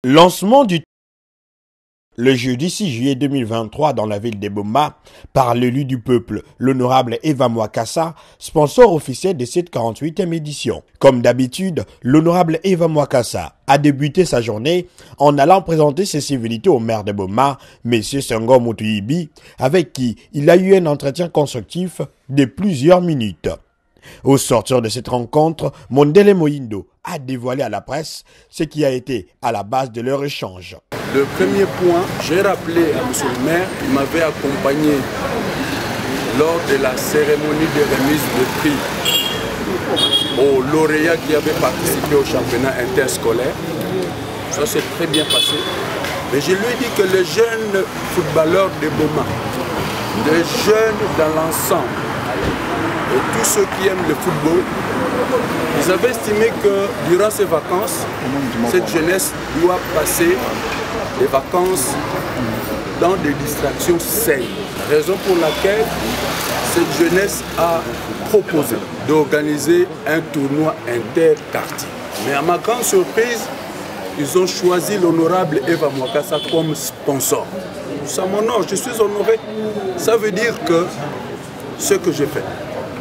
Lancement du le jeudi 6 juillet 2023 dans la ville de Boma par l'élu du peuple, l'honorable Eva Mwakassa, sponsor officiel de cette 48e édition. Comme d'habitude, l'honorable Eva Mwakassa a débuté sa journée en allant présenter ses civilités au maire de Boma, M. Senghor Moutuibi, avec qui il a eu un entretien constructif de plusieurs minutes. Au sortir de cette rencontre, Mondele Moyindo a dévoilé à la presse ce qui a été à la base de leur échange. Le premier point, j'ai rappelé à M. le maire, il m'avait accompagné lors de la cérémonie de remise de prix aux lauréats qui avaient participé au championnat interscolaire. Ça s'est très bien passé. Mais je lui ai dit que les jeunes footballeurs de Boma, les jeunes dans l'ensemble, et tous ceux qui aiment le football, ils avaient estimé que durant ces vacances, cette jeunesse doit passer les vacances dans des distractions saines. Raison pour laquelle cette jeunesse a proposé d'organiser un tournoi interquartier. Mais à ma grande surprise, ils ont choisi l'honorable Eva Mwakassa comme sponsor. Ça m'honore, je suis honoré. Ça veut dire que ce que j'ai fait,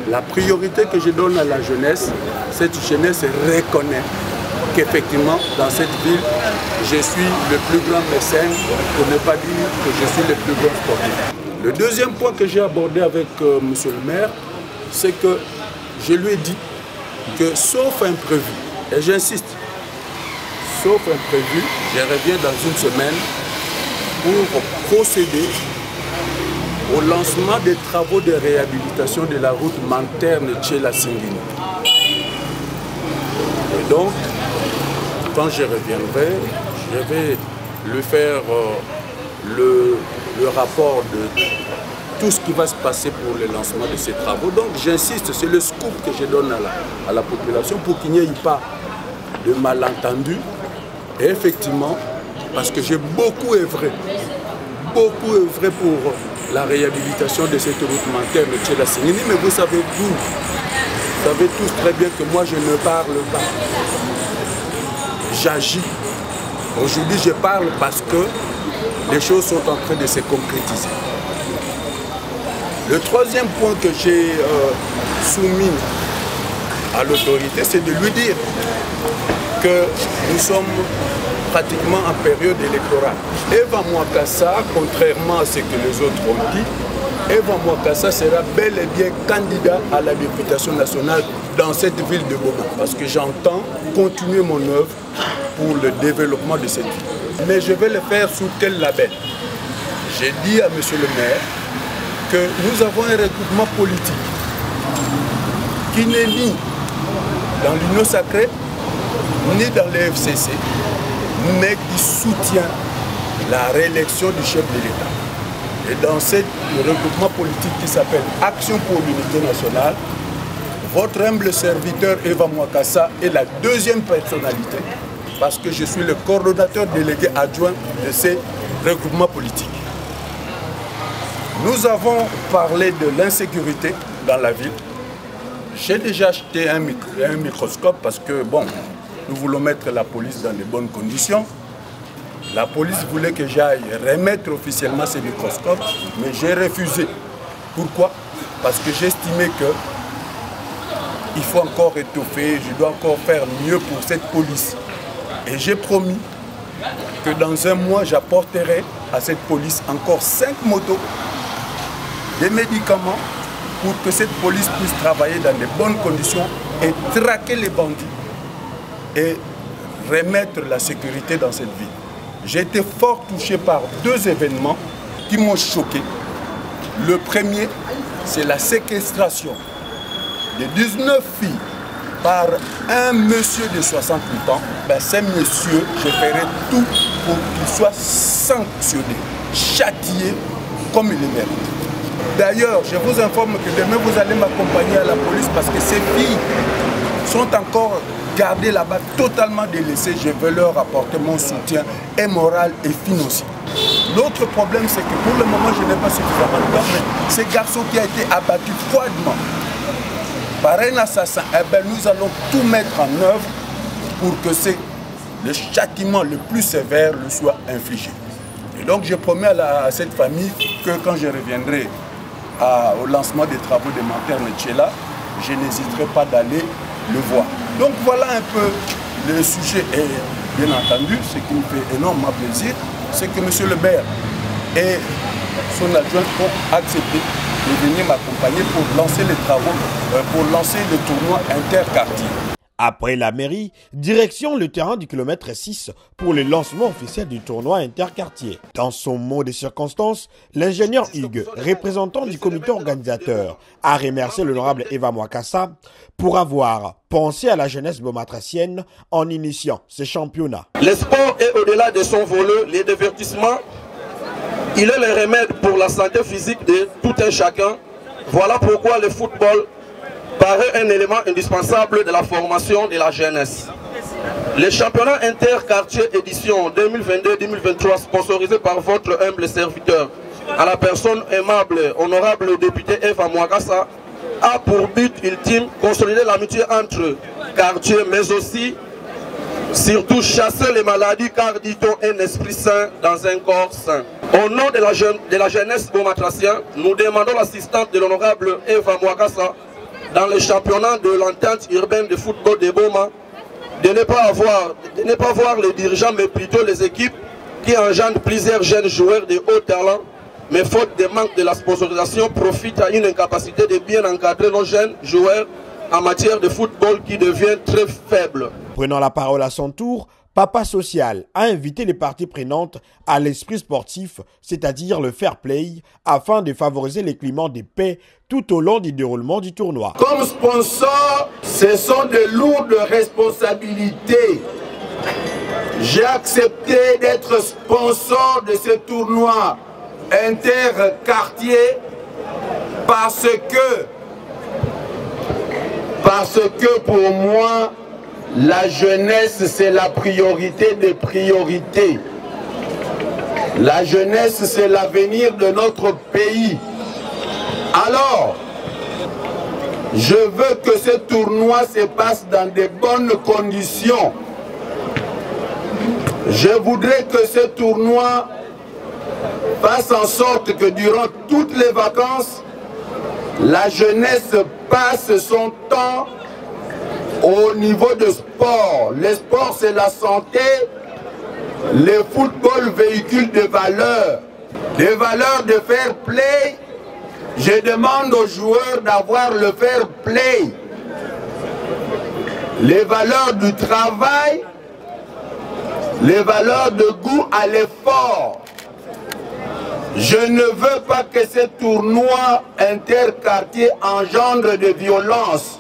la priorité que je donne à la jeunesse, cette jeunesse reconnaît qu'effectivement, dans cette ville, je suis le plus grand mécène, pour ne pas dire que je suis le plus grand sportif. Le deuxième point que j'ai abordé avec M. le maire, c'est que je lui ai dit que sauf imprévu, et j'insiste, sauf imprévu, je reviens dans une semaine pour procéder au lancement des travaux de réhabilitation de la route Manterne-Tchela-Singini. Et donc, quand je reviendrai, je vais lui faire le rapport de tout ce qui va se passer pour le lancement de ces travaux. Donc j'insiste, c'est le scoop que je donne à la population pour qu'il n'y ait pas de malentendus. Et effectivement, parce que j'ai beaucoup œuvré pour la réhabilitation de cette route Manterne de Tchela-Singini, mais vous savez tous très bien que moi je ne parle pas. J'agis. Aujourd'hui, je parle parce que les choses sont en train de se concrétiser. Le troisième point que j'ai soumis à l'autorité, c'est de lui dire que nous sommes pratiquement en période électorale. Eva Mwakassa, contrairement à ce que les autres ont dit, Eva Mwakassa sera bel et bien candidat à la députation nationale dans cette ville de Boma. Parce que j'entends continuer mon œuvre pour le développement de cette ville. Mais je vais le faire sous quel label? J'ai dit à M. le maire que nous avons un regroupement politique qui n'est ni dans l'Union sacrée, ni dans le FCC, mais qui soutient la réélection du chef de l'État. Et dans ce regroupement politique qui s'appelle Action pour l'unité nationale, votre humble serviteur Eva Mwakassa est la deuxième personnalité parce que je suis le coordonnateur délégué adjoint de ces regroupements politiques. Nous avons parlé de l'insécurité dans la ville. J'ai déjà acheté un microscope parce que, bon, nous voulons mettre la police dans les bonnes conditions. La police voulait que j'aille remettre officiellement ces microscopes, mais j'ai refusé. Pourquoi? Parce que j'estimais que il faut encore étoffer, je dois encore faire mieux pour cette police. Et j'ai promis que dans un mois, j'apporterai à cette police encore 5 motos, des médicaments, pour que cette police puisse travailler dans de bonnes conditions et traquer les bandits et remettre la sécurité dans cette ville. J'ai été fort touché par 2 événements qui m'ont choqué. Le premier, c'est la séquestration de 19 filles par un monsieur de 68 ans. Ben, ce monsieur, je ferai tout pour qu'il soit sanctionné, châtié comme il le mérite. D'ailleurs, je vous informe que demain vous allez m'accompagner à la police parce que ces filles sont encore gardées là-bas, totalement délaissées. Je veux leur apporter mon soutien et moral et financier. L'autre problème, c'est que pour le moment, je n'ai pas suffisamment de temps, mais ce garçon qui a été abattu froidement par un assassin, eh bien, nous allons tout mettre en œuvre pour que ces le châtiment le plus sévère lui soit infligé. Et donc je promets à cette famille que quand je reviendrai au lancement des travaux de Materne Tchela, je n'hésiterai pas d'aller le voir. Donc voilà un peu le sujet. Et bien entendu, ce qui me fait énormément plaisir, c'est que M. le maire et son adjoint ont accepté de venir m'accompagner pour lancer les travaux, pour lancer le tournoi interquartier. Après la mairie, direction le terrain du kilomètre 6 pour le lancement officiel du tournoi interquartier. Dans son mot de circonstance, l'ingénieur Hugues, représentant du comité organisateur, a remercié l'honorable Eva Mwakassa pour avoir pensé à la jeunesse beaumatracienne en initiant ce championnat. Le sport est au-delà de son volet, les divertissements. Il est le remède pour la santé physique de tout un chacun. Voilà pourquoi le football paraît un élément indispensable de la formation de la jeunesse. Le championnat interquartier édition 2022-2023 sponsorisé par votre humble serviteur, à la personne aimable, honorable député Eva Mwakassa, a pour but ultime consolider l'amitié entre quartiers, mais aussi, surtout chasser les maladies, car dit-on un esprit sain dans un corps sain. Au nom de la jeunesse beaumatracienne, nous demandons l'assistance de l'honorable Eva Mwakassa dans le championnat de l'entente urbaine de football de Boma, de ne pas voir les dirigeants, mais plutôt les équipes qui engendrent plusieurs jeunes joueurs de haut talent, mais faute de manque de la sponsorisation, profitent à une incapacité de bien encadrer nos jeunes joueurs en matière de football qui devient très faible. Prenant la parole à son tour, Papa Social a invité les parties prenantes à l'esprit sportif, c'est-à-dire le fair play, afin de favoriser les climats de paix tout au long du déroulement du tournoi. Comme sponsor, ce sont de lourdes responsabilités. J'ai accepté d'être sponsor de ce tournoi interquartier parce que pour moi, la jeunesse, c'est la priorité des priorités. La jeunesse, c'est l'avenir de notre pays. Alors, je veux que ce tournoi se passe dans de bonnes conditions. Je voudrais que ce tournoi fasse en sorte que durant toutes les vacances, la jeunesse passe son temps au niveau de sport. Le sport, c'est la santé. Le football véhicule des valeurs de fair play. Je demande aux joueurs d'avoir le fair play. Les valeurs du travail, les valeurs de goût à l'effort. Je ne veux pas que ce tournoi interquartier engendre de violence.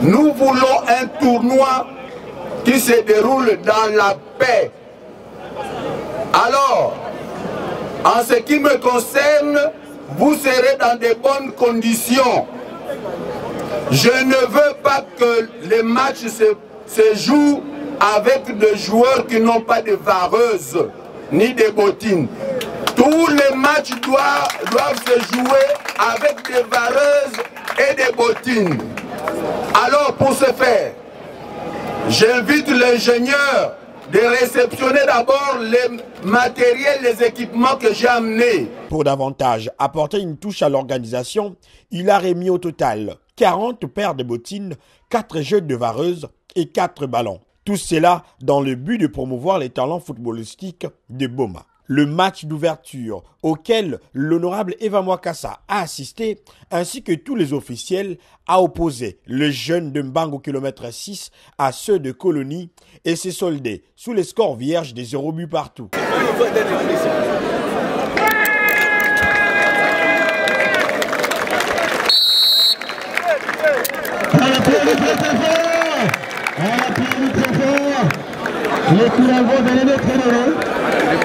Nous voulons un tournoi qui se déroule dans la paix. Alors, en ce qui me concerne, vous serez dans de bonnes conditions. Je ne veux pas que les matchs se jouent avec des joueurs qui n'ont pas de vareuses ni de bottines. Tous les matchs doivent se jouer avec des vareuses et des bottines. Alors pour ce faire, j'invite l'ingénieur de réceptionner d'abord les matériels, les équipements que j'ai amenés. Pour davantage apporter une touche à l'organisation, il a remis au total 40 paires de bottines, 4 jeux de vareuse et 4 ballons. Tout cela dans le but de promouvoir les talents footballistiques de Boma. Le match d'ouverture auquel l'honorable Eva Mwakassa a assisté, ainsi que tous les officiels, a opposé le jeune de Mbango kilomètre 6 à ceux de Colonie et s'est soldé sous les scores vierges des 0 buts partout.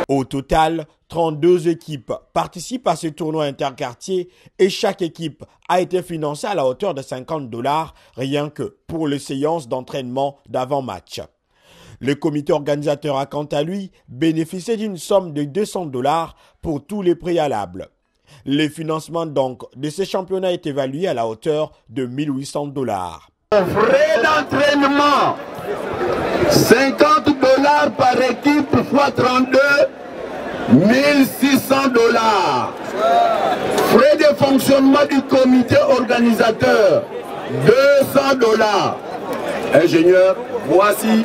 Au total, 32 équipes participent à ce tournoi interquartier et chaque équipe a été financée à la hauteur de $50 rien que pour les séances d'entraînement d'avant-match. Le comité organisateur a quant à lui bénéficié d'une somme de $200 pour tous les préalables. Le financement donc de ces championnats est évalué à la hauteur de $1 800. Frais d'entraînement 50 $ par équipe fois 32, 1600 $. Frais de fonctionnement du comité organisateur, 200 $. Ingénieur, voici,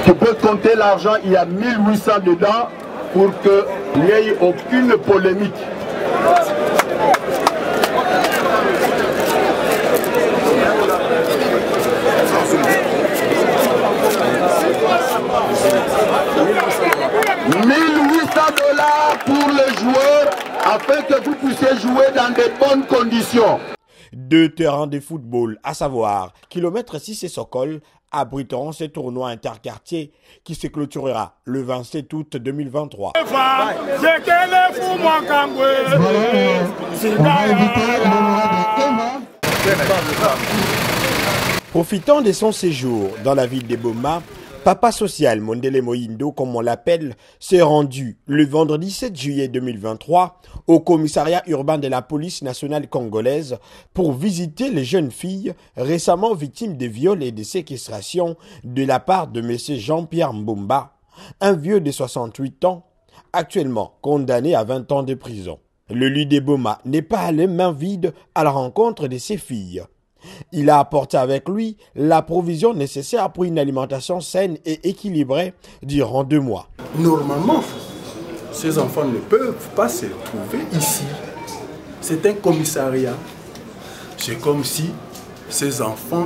tu peux compter l'argent, il y a 1800 dedans pour qu'il n'y ait aucune polémique. $1800 pour les joueurs afin que vous puissiez jouer dans de bonnes conditions. 2 terrains de football, à savoir Kilomètre 6 et Sokol, abriteront ce tournoi interquartier qui se clôturera le 27 août 2023. Profitant de son séjour dans la ville de Boma, Papa Social Mondele Moindo, comme on l'appelle, s'est rendu le vendredi 7 juillet 2023 au commissariat urbain de la police nationale congolaise pour visiter les jeunes filles récemment victimes de viols et de séquestration de la part de M. Jean-Pierre Mbumba, un vieux de 68 ans, actuellement condamné à 20 ans de prison. Le lieu de Boma n'est pas allé main vide à la rencontre de ses filles. Il a apporté avec lui la provision nécessaire pour une alimentation saine et équilibrée durant 2 mois. Normalement, ces enfants ne peuvent pas se trouver ici. C'est un commissariat. C'est comme si ces enfants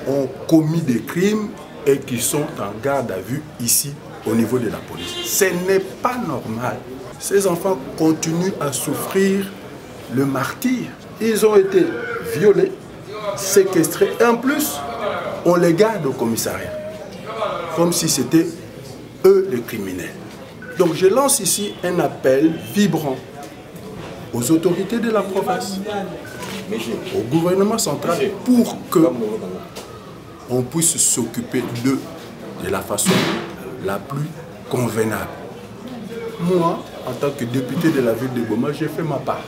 ont commis des crimes et qui sont en garde à vue ici au niveau de la police. Ce n'est pas normal. Ces enfants continuent à souffrir le martyre. Ils ont été violés, séquestrés et en plus, on les garde au commissariat. Comme si c'était eux les criminels. Donc je lance ici un appel vibrant aux autorités de la province, au gouvernement central, pour que on puisse s'occuper d'eux de la façon la plus convenable. Moi, en tant que député de la ville de Boma, j'ai fait ma part.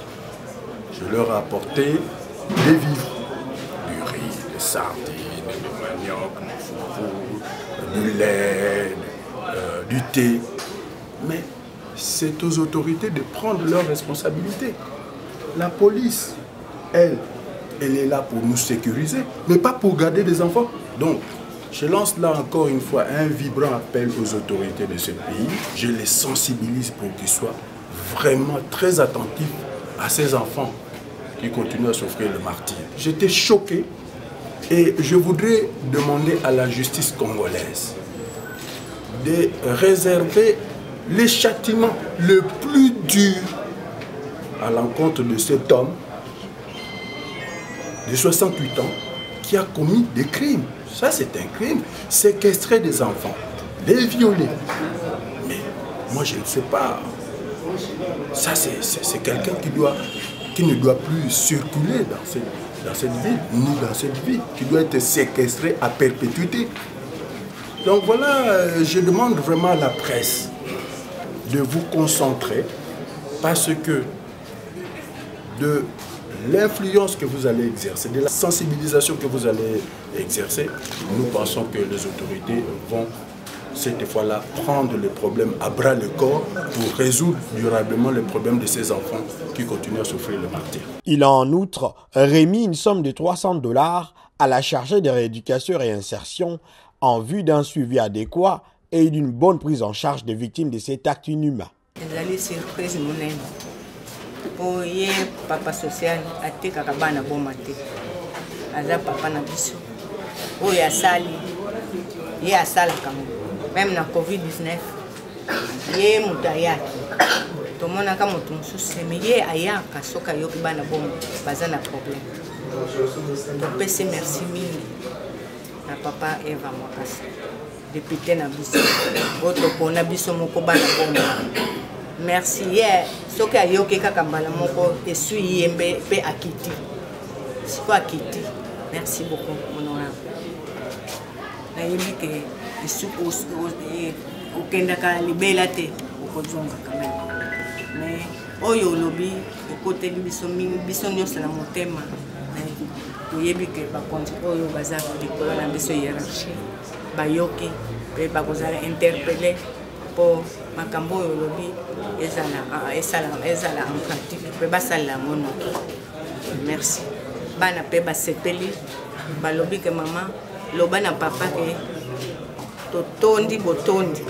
Je leur ai apporté des vivres, du riz, des sardines, du manioc, du foufou, du lait, du thé. Mais c'est aux autorités de prendre leurs responsabilités. La police, elle est là pour nous sécuriser, mais pas pour garder des enfants. Donc, je lance là encore une fois un vibrant appel aux autorités de ce pays. Je les sensibilise pour qu'ils soient vraiment très attentifs à ces enfants qui continuent à souffrir le martyre. J'étais choqué et je voudrais demander à la justice congolaise de réserver les châtiments le plus dur à l'encontre de cet homme de 68 ans qui a commis des crimes. Ça, c'est un crime. Séquestrer des enfants, les violer. Mais moi, je ne sais pas. Ça, c'est quelqu'un qui ne doit plus circuler dans cette ville, ni dans cette ville, qui doit être séquestré à perpétuité. Donc voilà, je demande vraiment à la presse de vous concentrer parce que de l'influence que vous allez exercer, de la sensibilisation que vous allez exercer, nous pensons que les autorités vont cette fois-là prendre le problème à bras le corps pour résoudre durablement le problème de ces enfants qui continuent à souffrir le martyre. Il a en outre remis une somme de 300 $ à la chargée de rééducation et insertion en vue d'un suivi adéquat et d'une bonne prise en charge des victimes de cet acte inhumain. Oye papa social atekaka bana boma te aza papa na biso oyo asali ye asalaka même na covid-19 ye moto ayaki tomonaka moto mosusu me ye ayaka soki ayoki bana boma baza na problème topesi merci mingi na papa Eva Mwakasa député na biso oyo topona biso moko bana boma. Merci. Soki ayoki kaka mbala moko esui yembe pe akiti. Siko akiti. Merci beaucoup mon honorable. Na yebi ke esu okendaka libela te okozonga quand même. Mais oyo lobi ekoteli biso mingi biso nyonso na motema. Oyebi ke bakonzi oyo baza likolo na biso hiérarchie. bayoki mpe bakozala interpellé mpo makambo oyo olobi ezala en pratique mpe basalela yango noki. Merci. Bana mpe basepeli balobi ke mama loba na papa ke totondi botondi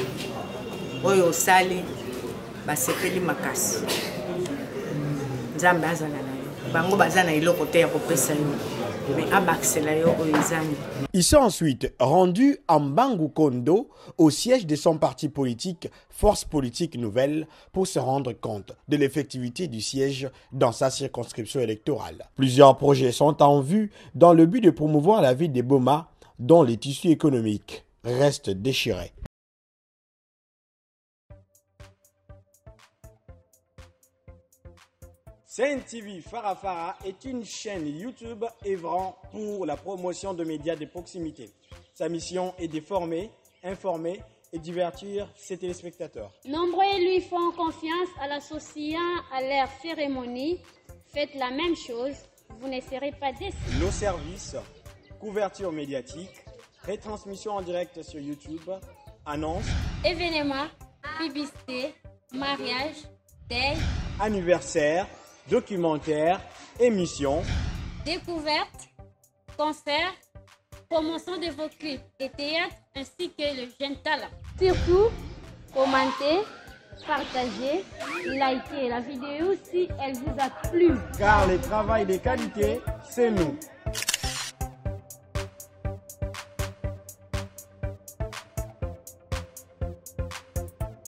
oyo osali basepeli makasi. Nzambe azala na yo bango baza na eloko te ya kopesa yo mais abaksela yo oyo ezani. Ils sont ensuite rendus à Mbangu Kondo, au siège de son parti politique, Force Politique Nouvelle, pour se rendre compte de l'effectivité du siège dans sa circonscription électorale. Plusieurs projets sont en vue dans le but de promouvoir la ville de Boma, dont les tissus économiques restent déchirés. Sen TV Farafara est une chaîne YouTube œuvrant pour la promotion de médias de proximité. Sa mission est de former, informer et divertir ses téléspectateurs. Nombreux lui font confiance en l'associant à leur cérémonie. Faites la même chose, vous ne serez pas déçus. Nos services, couverture médiatique, retransmission en direct sur YouTube, annonces, Événements, publicité, mariage, deuil, anniversaires, documentaires, émissions, découvertes, concerts, promotion de vos clips et théâtres ainsi que le jeune talent. Surtout, commentez, partagez, likez la vidéo si elle vous a plu. car le travail de qualité, c'est nous.